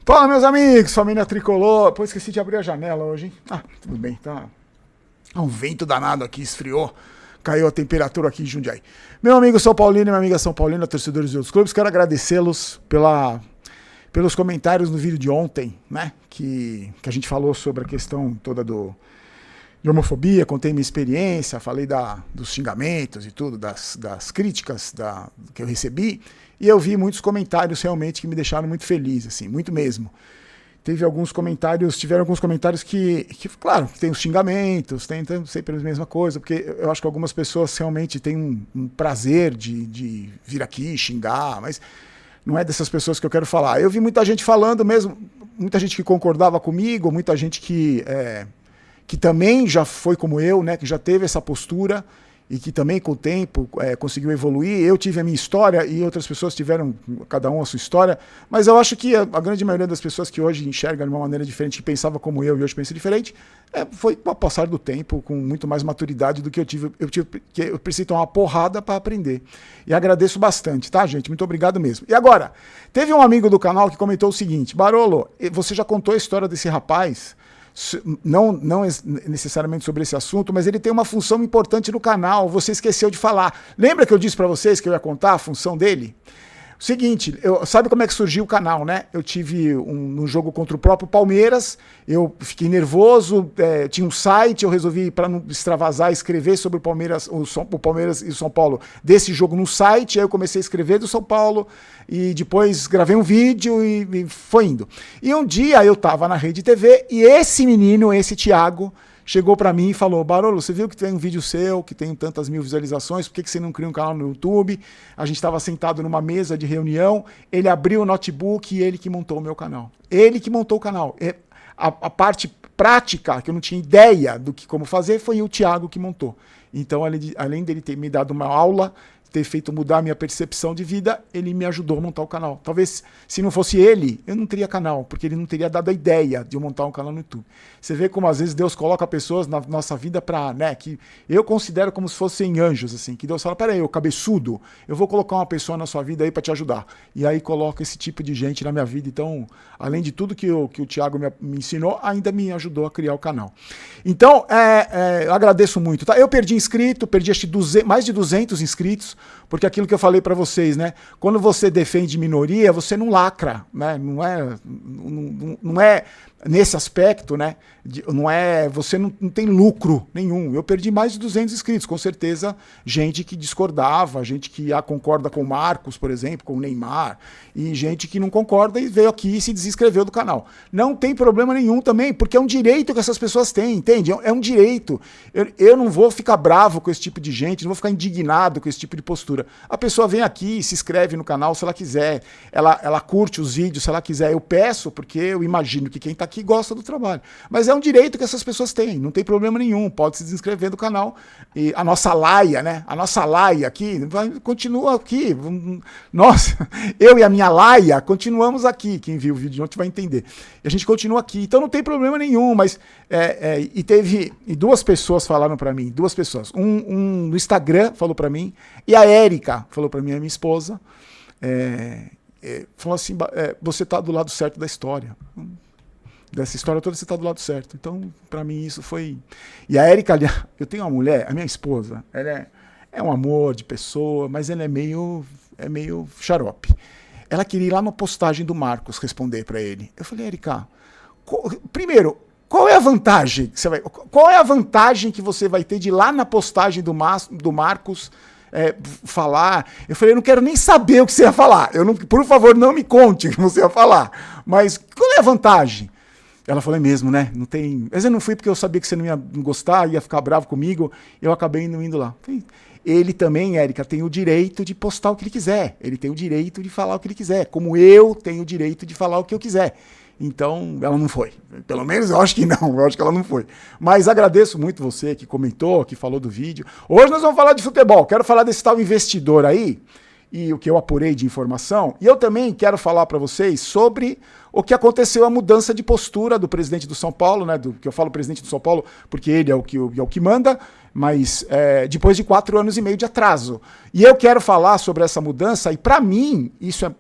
Fala, meus amigos, família tricolor. Pô, esqueci de abrir a janela hoje, hein? Ah, tudo bem, tá. Um vento danado aqui, esfriou. Caiu a temperatura aqui em Jundiaí. Meu amigo São Paulino e minha amiga São Paulina, torcedores de outros clubes, quero agradecê-los pelos comentários no vídeo de ontem, né? Que a gente falou sobre a questão toda de homofobia, contei minha experiência, falei dos xingamentos e tudo, das críticas que eu recebi, e eu vi muitos comentários realmente que me deixaram muito feliz, assim, muito mesmo. Tiveram alguns comentários que claro, tem os xingamentos, tem sempre a mesma coisa, porque eu acho que algumas pessoas realmente têm um prazer de vir aqui xingar, mas não é dessas pessoas que eu quero falar. Eu vi muita gente falando mesmo, muita gente que concordava comigo, muita gente que também já foi como eu, né, que já teve essa postura e que também com o tempo conseguiu evoluir. Eu tive a minha história e outras pessoas tiveram cada um a sua história, mas eu acho que a grande maioria das pessoas que hoje enxergam de uma maneira diferente, que pensava como eu e hoje pensa diferente, foi com o passar do tempo, com muito mais maturidade do que eu tive. Eu precisei tomar uma porrada para aprender. E agradeço bastante, tá, gente? Muito obrigado mesmo. E agora, teve um amigo do canal que comentou o seguinte: Barolo, você já contou a história desse rapaz? Não necessariamente sobre esse assunto, mas ele tem uma função importante no canal, você esqueceu de falar. Lembra que eu disse para vocês que eu ia contar a função dele? O seguinte, sabe como é que surgiu o canal, né? Eu tive um jogo contra o próprio Palmeiras, eu fiquei nervoso, tinha um site, eu resolvi, para não extravasar, escrever sobre o Palmeiras e o São Paulo desse jogo no site, aí eu comecei a escrever do São Paulo, e depois gravei um vídeo e foi indo. E um dia eu tava na Rede TV, e esse menino, esse Thiago, chegou pra mim e falou: Barolo, você viu que tem um vídeo seu, que tem tantas mil visualizações, por que você não cria um canal no YouTube? A gente estava sentado numa mesa de reunião, ele abriu o notebook e ele que montou o meu canal. Ele que montou o canal. A parte prática, que eu não tinha ideia do que como fazer, foi o Thiago que montou. Então, além dele ter me dado uma aula, ter feito mudar a minha percepção de vida, ele me ajudou a montar o canal. Talvez, se não fosse ele, eu não teria canal, porque ele não teria dado a ideia de eu montar um canal no YouTube. Você vê como às vezes Deus coloca pessoas na nossa vida para, né, que eu considero como se fossem anjos, assim, que Deus fala: peraí, ô cabeçudo, eu vou colocar uma pessoa na sua vida aí para te ajudar. E aí coloca esse tipo de gente na minha vida. Então, além de tudo que o Thiago me ensinou, ainda me ajudou a criar o canal. Então, eu agradeço muito, tá? Eu perdi inscrito, perdi mais de 200 inscritos, porque aquilo que eu falei para vocês, né? Quando você defende minoria, você não lacra, né? Não é nesse aspecto, né? Você não tem lucro nenhum. Eu perdi mais de 200 inscritos, com certeza, gente que discordava, gente que concorda com o Marcos, por exemplo, com o Neymar, e gente que não concorda e veio aqui e se desinscreveu do canal. Não tem problema nenhum também, porque é um direito que essas pessoas têm, entende? É um direito. Eu não vou ficar bravo com esse tipo de gente, não vou ficar indignado com esse tipo de postura. A pessoa vem aqui, se inscreve no canal se ela quiser, ela curte os vídeos se ela quiser. Eu peço, porque eu imagino que quem tá aqui gosta do trabalho. Mas é um direito que essas pessoas têm, não tem problema nenhum, pode se inscrever no canal. E a nossa laia, né? A nossa laia aqui continua aqui. Nossa, eu e a minha laia continuamos aqui. Quem viu o vídeo de ontem vai entender. E a gente continua aqui, então não tem problema nenhum, mas e duas pessoas falaram para mim, duas pessoas, um no Instagram falou para mim, e a Érica falou para mim, a minha esposa, falou assim: você tá do lado certo da história. Dessa história toda você tá do lado certo. Então, para mim, isso foi... E a Érica, eu tenho uma mulher, a minha esposa, ela é um amor de pessoa, mas ela é meio xarope. Ela queria ir lá na postagem do Marcos responder para ele. Eu falei: Érica, primeiro, qual é a vantagem que você vai ter de ir lá na postagem do Marcos falar? Eu falei: eu não quero nem saber o que você ia falar. Por favor, não me conte o que você ia falar. Mas qual é a vantagem? Ela falou: é mesmo, né? Não tem... Mas eu não fui porque eu sabia que você não ia gostar, ia ficar bravo comigo. Eu acabei não indo lá. Ele também, Érica, tem o direito de postar o que ele quiser. Ele tem o direito de falar o que ele quiser. Como eu tenho o direito de falar o que eu quiser. Então, ela não foi. Pelo menos eu acho que não. Eu acho que ela não foi. Mas agradeço muito você que comentou, que falou do vídeo. Hoje nós vamos falar de futebol. Quero falar desse tal investidor aí, e o que eu apurei de informação. E eu também quero falar para vocês sobre o que aconteceu a mudança de postura do presidente do São Paulo, né? Que eu falo presidente do São Paulo porque ele é o que manda, mas depois de 4 anos e meio de atraso. E eu quero falar sobre essa mudança, e para mim,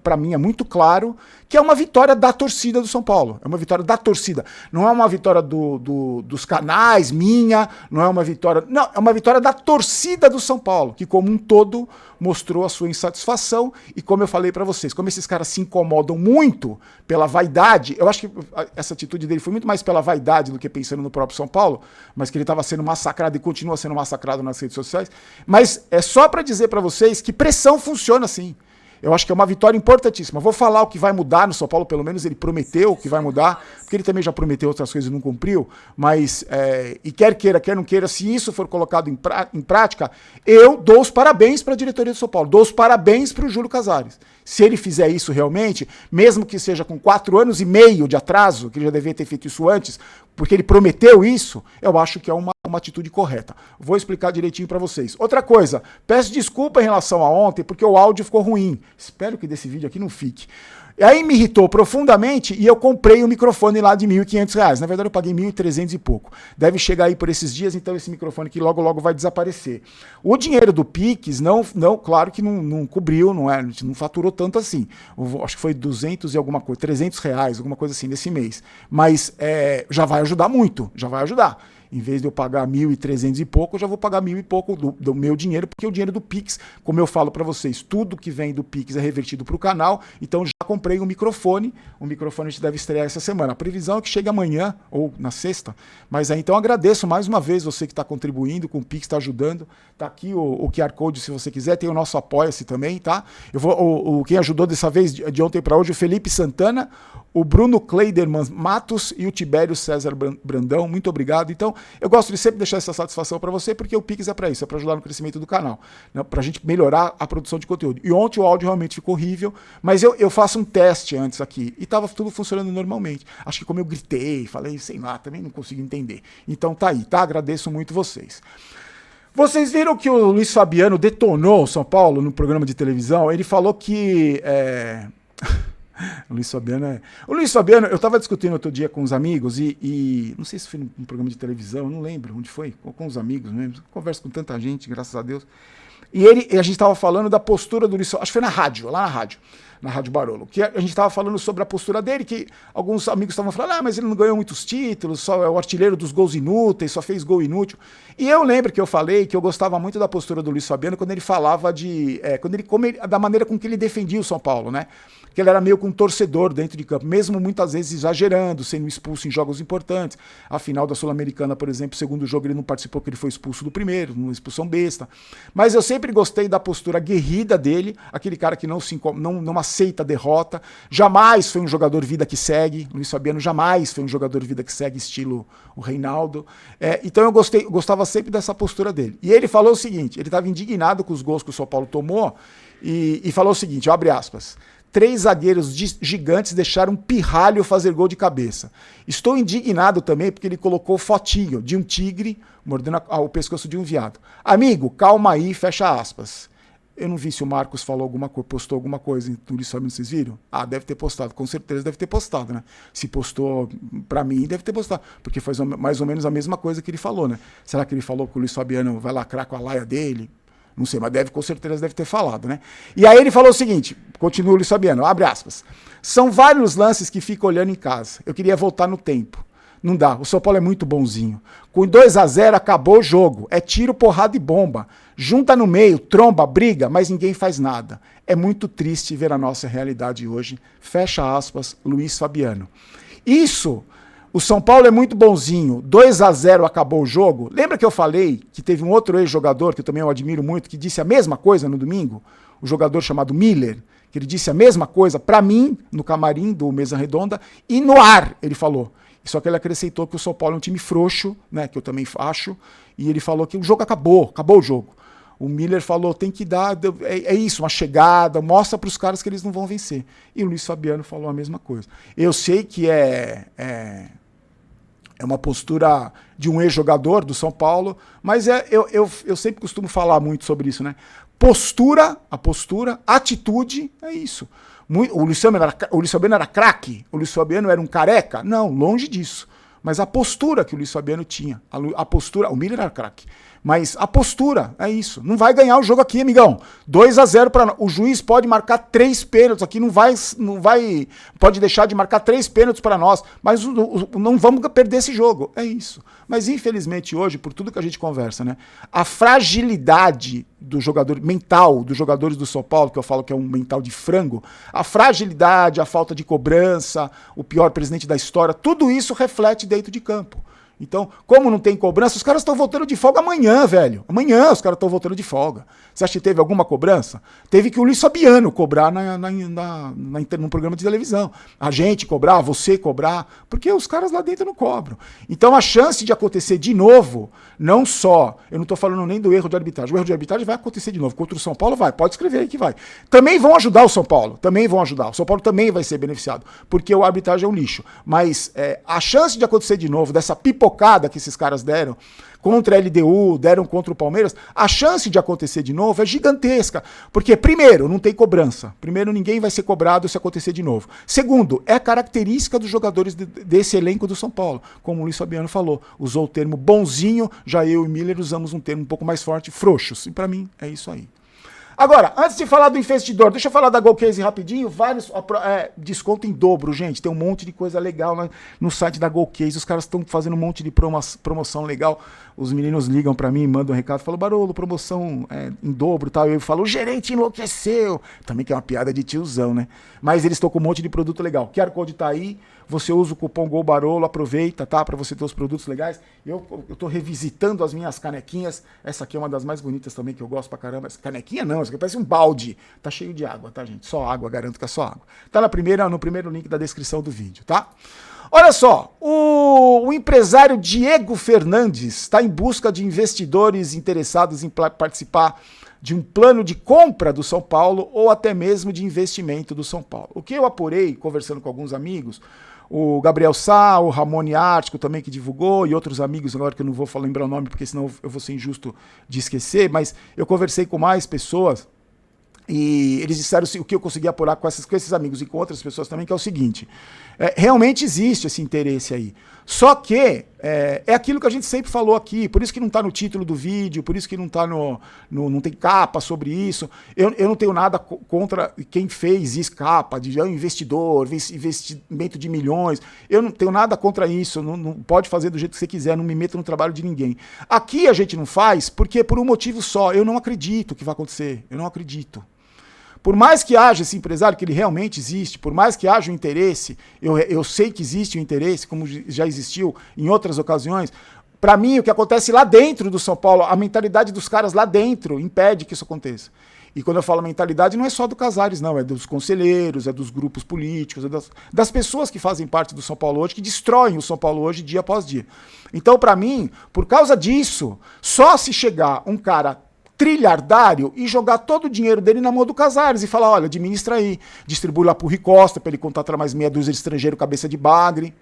para mim é muito claro que é uma vitória da torcida do São Paulo. É uma vitória da torcida. Não é uma vitória dos canais, minha, não é uma vitória. Não, é uma vitória da torcida do São Paulo, que como um todo mostrou a sua insatisfação. E como eu falei para vocês, como esses caras se incomodam muito pela vaidade, eu acho que essa atitude dele foi muito mais pela vaidade do que pensando no próprio São Paulo, mas que ele estava sendo massacrado e continua sendo massacrado nas redes sociais. Mas é só para dizer para vocês que pressão funciona assim. Eu acho que é uma vitória importantíssima. Vou falar o que vai mudar no São Paulo, pelo menos ele prometeu que vai mudar, porque ele também já prometeu outras coisas e não cumpriu, mas, e quer queira, quer não queira, se isso for colocado em prática, eu dou os parabéns para a diretoria do São Paulo, dou os parabéns para o Júlio Casares. Se ele fizer isso realmente, mesmo que seja com 4 anos e meio de atraso, que ele já devia ter feito isso antes, porque ele prometeu isso, eu acho que é uma atitude correta. Vou explicar direitinho para vocês. Outra coisa, peço desculpa em relação a ontem, porque o áudio ficou ruim. Espero que desse vídeo aqui não fique. E aí me irritou profundamente e eu comprei um microfone lá de R$1.500. Na verdade eu paguei 1.300 e pouco. Deve chegar aí por esses dias, então esse microfone aqui logo logo vai desaparecer. O dinheiro do Pix, claro que não cobriu, a gente não faturou tanto assim. Acho que foi 200 e alguma coisa, R$300, alguma coisa assim nesse mês. Mas já vai ajudar muito, já vai ajudar. Em vez de eu pagar 1.300 e pouco, eu já vou pagar 1.000 e pouco do meu dinheiro, porque o dinheiro do Pix, como eu falo para vocês, tudo que vem do Pix é revertido para o canal, então já comprei um microfone a gente deve estrear essa semana. A previsão é que chegue amanhã, ou na sexta, mas aí então agradeço mais uma vez você que está contribuindo com o Pix, está ajudando, tá aqui o QR Code se você quiser, tem o nosso Apoia-se também, tá? Quem ajudou dessa vez, de ontem para hoje, o Felipe Santana, o Bruno Kleiderman Matos e o Tibério César Brandão, muito obrigado. Então, eu gosto de sempre deixar essa satisfação para você, porque o Pix é para isso, é para ajudar no crescimento do canal, né, para a gente melhorar a produção de conteúdo. E ontem o áudio realmente ficou horrível, mas eu faço um teste antes aqui, e estava tudo funcionando normalmente. Acho que como eu gritei, falei, sei lá, também não consigo entender. Então tá aí, tá? Agradeço muito vocês. Vocês viram que o Luiz Fabiano detonou o São Paulo no programa de televisão? Ele falou que... O Luiz Fabiano, eu estava discutindo outro dia com uns amigos e não sei se foi num programa de televisão, não lembro onde foi, ou com os amigos mesmo, converso com tanta gente, graças a Deus. E a gente estava falando da postura do Luiz Fabiano, acho que foi lá na Rádio Barolo, que a gente estava falando sobre a postura dele, que alguns amigos estavam falando, mas ele não ganhou muitos títulos, só é o artilheiro dos gols inúteis, só fez gol inútil. E eu lembro que eu falei que eu gostava muito da postura do Luiz Fabiano quando ele falava da maneira com que ele defendia o São Paulo, né? Que ele era meio que um torcedor dentro de campo, mesmo muitas vezes exagerando, sendo expulso em jogos importantes. A final da Sul-Americana, por exemplo, segundo jogo ele não participou porque ele foi expulso do primeiro, uma expulsão besta. Mas eu sempre gostei da postura aguerrida dele, aquele cara que não aceita a derrota, jamais foi um jogador vida que segue, Luiz Fabiano jamais foi um jogador vida que segue, estilo o Reinaldo. Então eu gostava sempre dessa postura dele. E ele falou o seguinte, ele estava indignado com os gols que o São Paulo tomou, e falou o seguinte, abre aspas, 3 zagueiros gigantes deixaram um pirralho fazer gol de cabeça. Estou indignado também porque ele colocou fotinho de um tigre mordendo o pescoço de um viado. Amigo, calma aí, fecha aspas. Eu não vi se o Marcos falou postou alguma coisa em Luiz Fabiano, vocês viram? Deve ter postado, com certeza deve ter postado, né? Se postou pra mim, deve ter postado, porque foi mais ou menos a mesma coisa que ele falou, né? Será que ele falou que o Luiz Fabiano vai lacrar com a laia dele? Não sei, mas com certeza deve ter falado, né? E aí ele falou o seguinte, continua o Luiz Fabiano, abre aspas. São vários lances que fico olhando em casa. Eu queria voltar no tempo. Não dá, o São Paulo é muito bonzinho. Com 2-0 acabou o jogo. É tiro, porrada e bomba. Junta no meio, tromba, briga, mas ninguém faz nada. É muito triste ver a nossa realidade hoje. Fecha aspas, Luiz Fabiano. Isso... O São Paulo é muito bonzinho, 2-0 acabou o jogo. Lembra que eu falei que teve um outro ex-jogador, que eu também admiro muito, que disse a mesma coisa no domingo? O jogador chamado Miller, que ele disse a mesma coisa para mim, no camarim do Mesa Redonda, e no ar ele falou. Só que ele acrescentou que o São Paulo é um time frouxo, né, que eu também acho, e ele falou que o jogo acabou o jogo. O Miller falou, tem que dar, é isso, uma chegada, mostra para os caras que eles não vão vencer. E o Luiz Fabiano falou a mesma coisa. Eu sei que é uma postura de um ex-jogador do São Paulo, mas eu sempre costumo falar muito sobre isso, né? Atitude, é isso. O Luiz Fabiano era craque? O Luiz Fabiano era um careca? Não, longe disso. Mas a postura que o Luiz Fabiano tinha, a postura, o Miller era craque, mas a postura, é isso. Não vai ganhar o jogo aqui, amigão. 2-0 para nós. O juiz pode marcar 3 pênaltis aqui, não vai, pode deixar de marcar 3 pênaltis para nós, mas não vamos perder esse jogo. É isso. Mas infelizmente hoje, por tudo que a gente conversa, né, a fragilidade do jogador mental, dos jogadores do São Paulo, que eu falo que é um mental de frango, a fragilidade, a falta de cobrança, o pior presidente da história, tudo isso reflete dentro de campo. Então, como não tem cobrança, os caras estão voltando de folga amanhã, velho. Amanhã os caras estão voltando de folga. Você acha que teve alguma cobrança? Teve que o Luiz Fabiano cobrar num programa de televisão. A gente cobrar, você cobrar, porque os caras lá dentro não cobram. Então, a chance de acontecer de novo, não só, eu não estou falando nem do erro de arbitragem, o erro de arbitragem vai acontecer de novo. Contra o São Paulo vai, pode escrever aí que vai. Também vão ajudar o São Paulo, também vão ajudar. O São Paulo também vai ser beneficiado, porque a arbitragem é um lixo. Mas a chance de acontecer de novo, dessa pipocada que esses caras deram, contra a LDU, deram contra o Palmeiras, a chance de acontecer de novo é gigantesca. Porque, primeiro, não tem cobrança. Primeiro, ninguém vai ser cobrado se acontecer de novo. Segundo, é característica dos jogadores desse elenco do São Paulo. Como o Luiz Fabiano falou, usou o termo bonzinho, já eu e Miller usamos um termo um pouco mais forte, frouxos. E pra mim, é isso aí. Agora, antes de falar do investidor, deixa eu falar da GoCase rapidinho. Vários desconto em dobro, gente. Tem um monte de coisa legal no site da GoCase. Os caras estão fazendo um monte de promoção legal. Os meninos ligam pra mim, mandam um recado, falam, Barolo, promoção em dobro e tal. Eu falo, o gerente enlouqueceu. Também que é uma piada de tiozão, né? Mas eles estão com um monte de produto legal. QR Code tá aí. Você usa o cupom GOLBAROLO, aproveita, tá? Pra você ter os produtos legais. Eu tô revisitando as minhas canequinhas. Essa aqui é uma das mais bonitas também, que eu gosto pra caramba. Essa canequinha não, essa aqui parece um balde. Tá cheio de água, tá, gente? Só água, garanto que é só água. Tá no primeiro link da descrição do vídeo, tá? Olha só, o empresário Diego Fernandes está em busca de investidores interessados em participar de um plano de compra do São Paulo ou até mesmo de investimento do São Paulo. O que eu apurei, conversando com alguns amigos, o Gabriel Sá, o Ramone Ártico também que divulgou, e outros amigos, agora que eu não vou lembrar o nome, porque senão eu vou ser injusto de esquecer, mas eu conversei com mais pessoas, e eles disseram o que eu consegui apurar com esses amigos e com outras pessoas também, que é o seguinte, realmente existe esse interesse aí, só que é aquilo que a gente sempre falou aqui, por isso que não está no título do vídeo, por isso que não tá não tem capa sobre isso, eu não tenho nada contra quem fez isso, capa, de investidor, investimento de milhões, eu não tenho nada contra isso, não pode fazer do jeito que você quiser, não me meto no trabalho de ninguém. Aqui a gente não faz porque por um motivo só, eu não acredito que vai acontecer, eu não acredito. Por mais que haja esse empresário, que ele realmente existe, por mais que haja um interesse, eu sei que existe um interesse, como já existiu em outras ocasiões, para mim o que acontece lá dentro do São Paulo, a mentalidade dos caras lá dentro impede que isso aconteça. E quando eu falo mentalidade, não é só do Casares, não, é dos conselheiros, é dos grupos políticos, é das pessoas que fazem parte do São Paulo hoje, que destroem o São Paulo hoje dia após dia. Então, para mim, por causa disso, só se chegar um cara trilhardário e jogar todo o dinheiro dele na mão do Casares e falar, olha, administra aí, distribui lá pro Rui Costa para ele contratar mais meia dúzia de estrangeiro cabeça de bagre,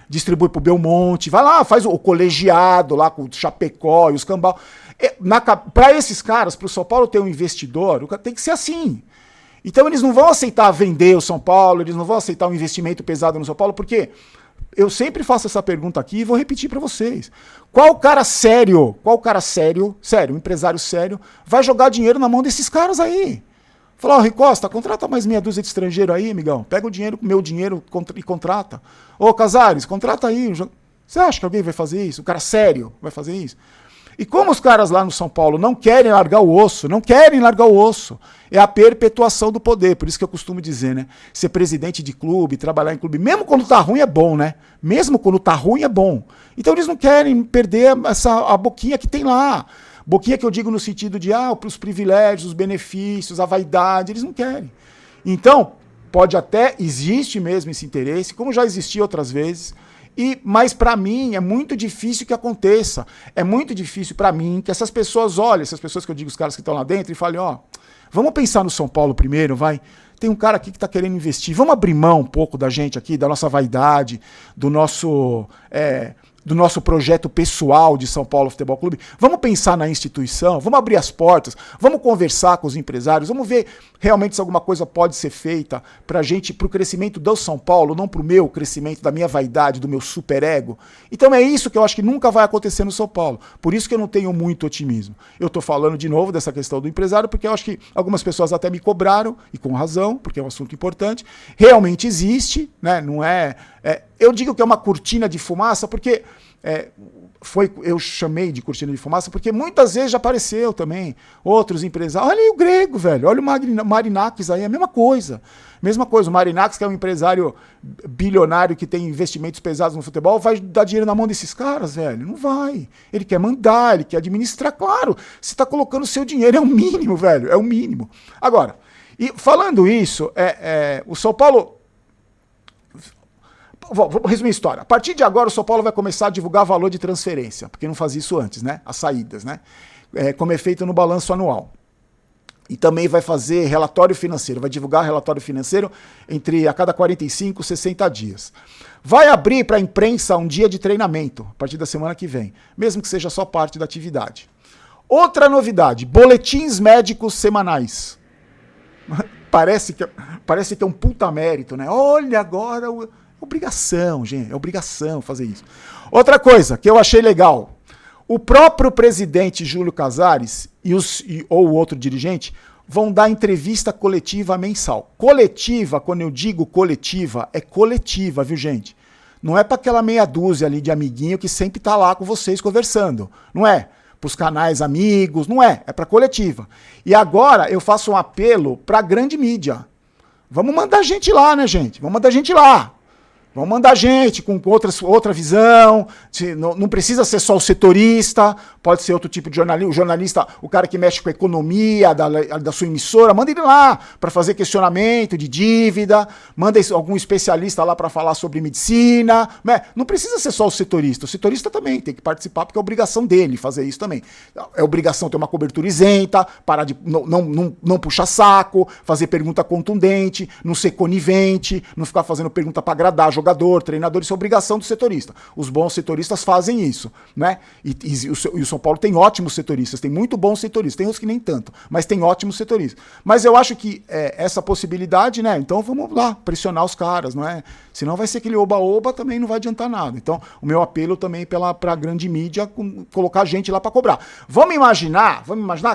distribui pro Belmonte, vai lá, faz o colegiado lá com o Chapecó e os cambal. Para esses caras, pro São Paulo ter um investidor, tem que ser assim. Então eles não vão aceitar vender o São Paulo, eles não vão aceitar um investimento pesado no São Paulo, porque eu sempre faço essa pergunta aqui e vou repetir para vocês. Qual cara sério, um empresário sério, vai jogar dinheiro na mão desses caras aí? Falar, Rui Costa, contrata mais meia dúzia de estrangeiro aí, amigão. Pega o dinheiro, meu dinheiro e contrata. Ô, Casares, contrata aí. Você acha que alguém vai fazer isso? Um cara sério vai fazer isso? E como os caras lá no São Paulo não querem largar o osso, é a perpetuação do poder. Por isso que eu costumo dizer, né? Ser presidente de clube, trabalhar em clube, mesmo quando tá ruim é bom, né? Mesmo quando tá ruim é bom. Então eles não querem perder a boquinha que tem lá. Boquinha que eu digo no sentido de, os privilégios, os benefícios, a vaidade, eles não querem. Então, existe mesmo esse interesse, como já existiu outras vezes, mas para mim é muito difícil que aconteça. É muito difícil para mim que essas pessoas olhem, essas pessoas que eu digo, os caras que estão lá dentro, e falem, vamos pensar no São Paulo primeiro, vai. Tem um cara aqui que está querendo investir. Vamos abrir mão um pouco da gente aqui, da nossa vaidade, do nosso do nosso projeto pessoal de São Paulo Futebol Clube. Vamos pensar na instituição, vamos abrir as portas, vamos conversar com os empresários, vamos ver realmente se alguma coisa pode ser feita pra gente, pro crescimento do São Paulo, não pro meu crescimento, da minha vaidade, do meu superego. Então é isso que eu acho que nunca vai acontecer no São Paulo. Por isso que eu não tenho muito otimismo. Eu tô falando de novo dessa questão do empresário, porque eu acho que algumas pessoas até me cobraram, e com razão, porque é um assunto importante. Realmente existe, né? Não é... eu digo que é uma cortina de fumaça, porque... eu chamei de cortina de fumaça porque muitas vezes já apareceu também outros empresários. Olha aí o Grego, velho. Olha o Marinakis aí, a mesma coisa. Mesma coisa. O Marinakis, que é um empresário bilionário que tem investimentos pesados no futebol, vai dar dinheiro na mão desses caras, velho? Não vai. Ele quer mandar, ele quer administrar. Claro, você está colocando o seu dinheiro, é o mínimo, velho. É o mínimo. Agora, e falando isso, o São Paulo... Vou resumir a história. A partir de agora, o São Paulo vai começar a divulgar valor de transferência, porque não fazia isso antes, né? As saídas, né? Como é feito no balanço anual. E também vai fazer relatório financeiro, vai divulgar relatório financeiro a cada 45 e 60 dias. Vai abrir para a imprensa um dia de treinamento, a partir da semana que vem, mesmo que seja só parte da atividade. Outra novidade, boletins médicos semanais. Parece que é um puta mérito, né? Olha agora... Obrigação, gente, é obrigação fazer isso. Outra coisa que eu achei legal, o próprio presidente Júlio Casares ou o outro dirigente vão dar entrevista coletiva mensal. Coletiva, quando eu digo coletiva, é coletiva, viu, gente? Não é para aquela meia dúzia ali de amiguinho que sempre tá lá com vocês conversando, não é? Para os canais amigos, não é para coletiva. E agora eu faço um apelo para a grande mídia. Vamos mandar gente lá, né, gente? Vamos mandar gente lá. Vamos mandar gente com outra visão, não precisa ser só o setorista, pode ser outro tipo de jornalista, o jornalista, o cara que mexe com a economia da sua emissora, manda ele lá para fazer questionamento de dívida, manda algum especialista lá para falar sobre medicina, né? Não precisa ser só o setorista também tem que participar, porque é obrigação dele fazer isso também. É obrigação ter uma cobertura isenta, parar de não puxar saco, fazer pergunta contundente, não ser conivente, não ficar fazendo pergunta para agradar jogador, treinador, isso é obrigação do setorista. Os bons setoristas fazem isso, né? E o São Paulo tem ótimos setoristas, tem muito bons setoristas, tem uns que nem tanto, mas tem ótimos setoristas. Mas eu acho que essa possibilidade, né? Então vamos lá, pressionar os caras, não é? Senão vai ser aquele oba-oba, também não vai adiantar nada. Então, o meu apelo também para a grande mídia, colocar gente lá para cobrar. Vamos imaginar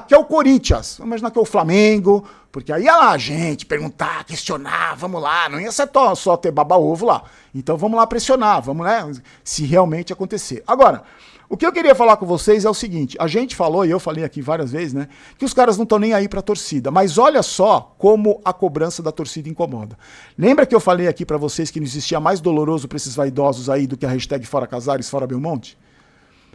que é o Corinthians, vamos imaginar que é o Flamengo, porque aí ia lá a gente perguntar, questionar, vamos lá, não ia ser só ter baba-ovo lá. Então vamos lá pressionar, vamos, né, se realmente acontecer. Agora, o que eu queria falar com vocês é o seguinte, a gente falou, e eu falei aqui várias vezes, né, que os caras não estão nem aí pra torcida, mas olha só como a cobrança da torcida incomoda. Lembra que eu falei aqui pra vocês que não existia mais doloroso pra esses vaidosos aí do que a hashtag Fora Casares, Fora Belmonte?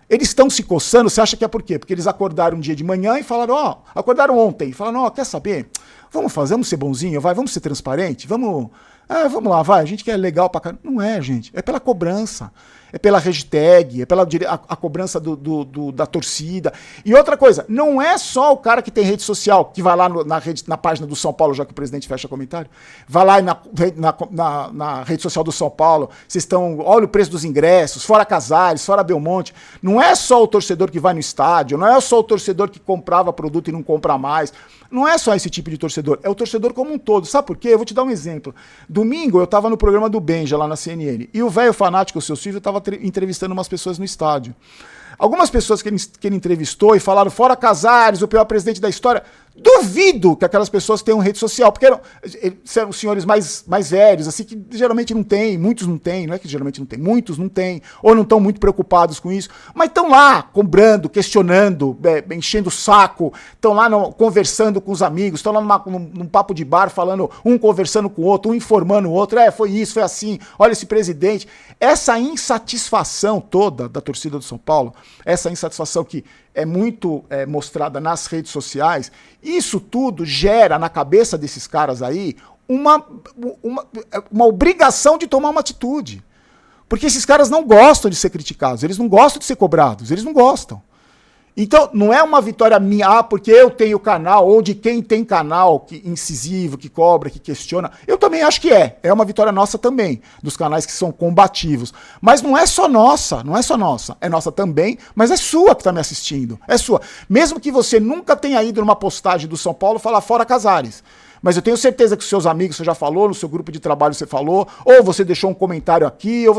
Eles estão se coçando, você acha que é por quê? Porque eles acordaram um dia de manhã e falaram, acordaram ontem, e falaram, quer saber? Vamos ser bonzinho, vamos ser transparente, vamos lá, vai, a gente quer legal pra caramba. Não é, gente, é pela cobrança, é pela hashtag, é pela a cobrança da torcida. E outra coisa, não é só o cara que tem rede social, que vai lá na página do São Paulo, já que o presidente fecha comentário, vai lá na rede social do São Paulo, olha o preço dos ingressos, fora Casares, fora Belmonte. Não é só o torcedor que vai no estádio, não é só o torcedor que comprava produto e não compra mais. Não é só esse tipo de torcedor, é o torcedor como um todo. Sabe por quê? Eu vou te dar um exemplo. Domingo eu tava no programa do Benja, lá na CNN, e o velho fanático, o seu Silvio, tava entrevistando umas pessoas no estádio. Algumas pessoas que ele entrevistou e falaram, fora Casares, o pior presidente da história. Duvido que aquelas pessoas tenham rede social, porque eram senhores mais velhos, assim, que geralmente não tem, muitos não têm, não é que geralmente não tem, muitos não têm, ou não estão muito preocupados com isso, mas estão lá cobrando, questionando, enchendo o saco, estão lá conversando com os amigos, estão lá num papo de bar, falando, um conversando com o outro, um informando o outro, foi isso, foi assim, olha esse presidente. Essa insatisfação toda da torcida do São Paulo, essa insatisfação que é muito mostrada nas redes sociais, isso tudo gera na cabeça desses caras aí uma obrigação de tomar uma atitude. Porque esses caras não gostam de ser criticados, eles não gostam de ser cobrados, eles não gostam. Então, não é uma vitória minha, porque eu tenho canal, ou de quem tem canal que incisivo, que cobra, que questiona. Eu também acho que é. É uma vitória nossa também, dos canais que são combativos. Mas não é só nossa, não é só nossa. É nossa também, mas é sua que está me assistindo. É sua. Mesmo que você nunca tenha ido numa postagem do São Paulo falar fora Casares. Mas eu tenho certeza que os seus amigos você já falou, no seu grupo de trabalho você falou, ou você deixou um comentário aqui, ou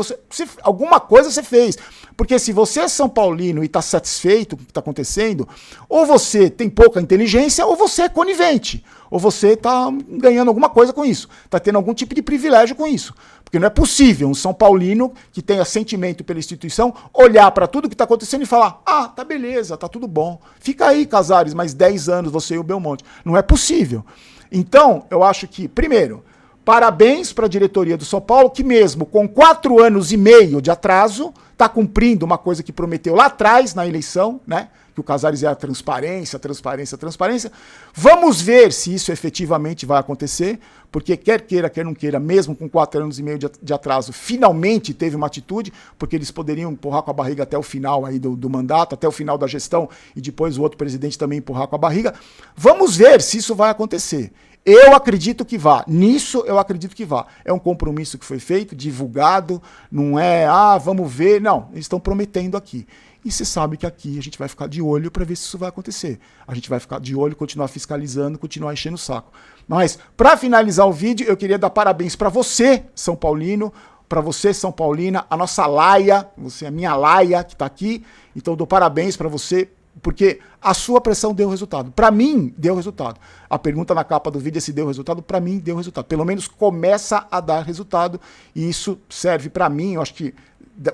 alguma coisa você fez. Porque se você é São Paulino e está satisfeito com o que está acontecendo, ou você tem pouca inteligência, ou você é conivente. Ou você está ganhando alguma coisa com isso. Está tendo algum tipo de privilégio com isso. Porque não é possível um São Paulino que tenha sentimento pela instituição olhar para tudo que está acontecendo e falar: ah, tá beleza, tá tudo bom. Fica aí, Casares, mais 10 anos, você e o Belmonte. Não é possível. Então, eu acho que, primeiro, parabéns para a diretoria do São Paulo, que mesmo com 4 anos e meio de atraso, está cumprindo uma coisa que prometeu lá atrás na eleição, né? Que o Casares é a transparência, transparência, transparência. Vamos ver se isso efetivamente vai acontecer, porque quer queira, quer não queira, mesmo com 4 anos e meio de atraso, finalmente teve uma atitude, porque eles poderiam empurrar com a barriga até o final aí do mandato, até o final da gestão, e depois o outro presidente também empurrar com a barriga. Vamos ver se isso vai acontecer. Eu acredito que vá. Nisso eu acredito que vá. É um compromisso que foi feito, divulgado, não é, vamos ver. Não, eles estão prometendo aqui. E você sabe que aqui a gente vai ficar de olho para ver se isso vai acontecer. A gente vai ficar de olho, continuar fiscalizando, continuar enchendo o saco. Mas, para finalizar o vídeo, eu queria dar parabéns para você, São Paulino, para você, São Paulina, a nossa Laia, você é a minha Laia que está aqui. Então, eu dou parabéns para você, porque a sua pressão deu resultado. Para mim, deu resultado. A pergunta na capa do vídeo é se deu resultado. Para mim, deu resultado. Pelo menos começa a dar resultado. E isso serve para mim, eu acho que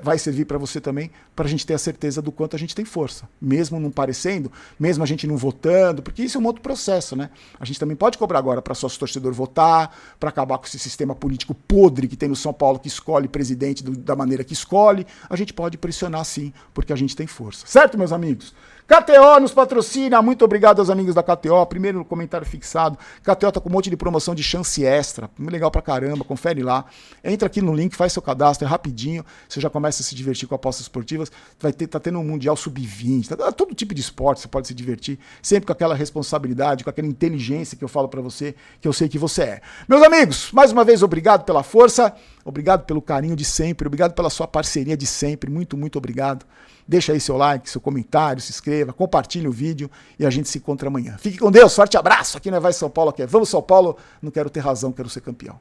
vai servir para você também, para a gente ter a certeza do quanto a gente tem força. Mesmo não parecendo, mesmo a gente não votando, porque isso é um outro processo, né? A gente também pode cobrar agora para sócio torcedor votar, para acabar com esse sistema político podre que tem no São Paulo, que escolhe presidente da maneira que escolhe. A gente pode pressionar sim, porque a gente tem força. Certo, meus amigos? KTO nos patrocina, muito obrigado aos amigos da KTO, primeiro comentário fixado, KTO tá com um monte de promoção de chance extra, legal pra caramba, confere lá, entra aqui no link, faz seu cadastro, é rapidinho, você já começa a se divertir com apostas esportivas, tá tendo um Mundial Sub-20, todo tipo de esporte você pode se divertir, sempre com aquela responsabilidade, com aquela inteligência que eu falo pra você, que eu sei que você é. Meus amigos, mais uma vez obrigado pela força, obrigado pelo carinho de sempre, obrigado pela sua parceria de sempre, muito, muito obrigado. Deixa aí seu like, seu comentário, se inscreva, compartilhe o vídeo e a gente se encontra amanhã. Fique com Deus, forte abraço. Aqui não é Vai São Paulo, aqui é Vamos São Paulo. Não quero ter razão, quero ser campeão.